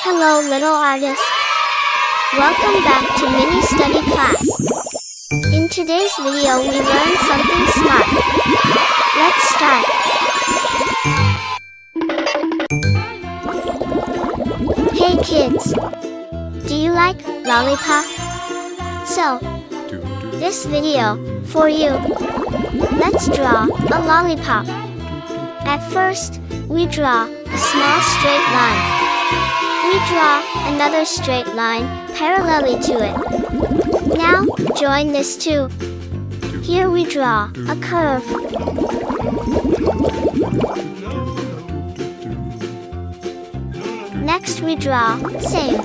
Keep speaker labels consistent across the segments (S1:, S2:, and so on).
S1: Hello little artists. Welcome back to mini study class. In today's video we learn something smart. Let's start. Hey kids, do you like lollipop? So, this video for you. Let's draw a lollipop. At first, we draw a small straight line. We draw another straight line parallelly to it. Now, join this too. Here we draw a curve. Next we draw same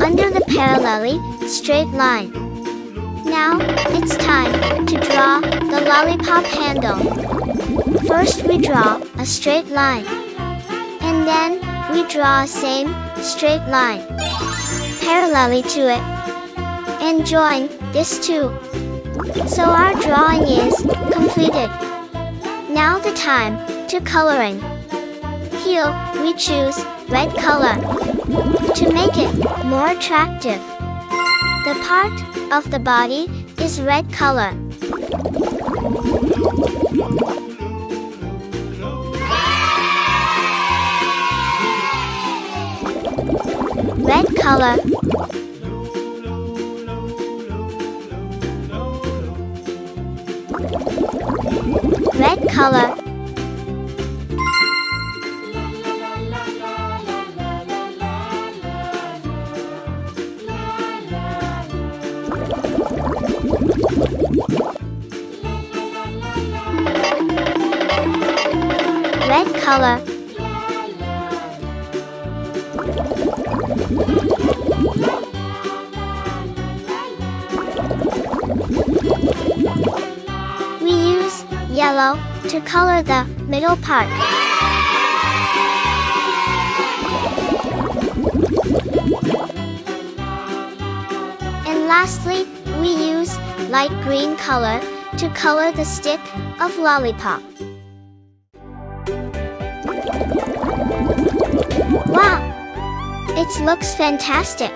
S1: under the parallelly straight line. Now, it's time to draw the lollipop handle. First we draw a straight line. And then, we draw a same straight line parallelly to it. And join this too. So our drawing is completed. Now the time to coloring. Here, we choose red color to make it more attractive. The part of the body is red color. Red color. Red color. Red color. We use yellow to color the middle part. And lastly, we use light green color to color the stick of lollipop. Wow! It looks fantastic!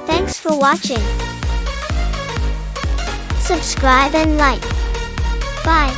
S1: Thanks for watching. Subscribe and like. Bye.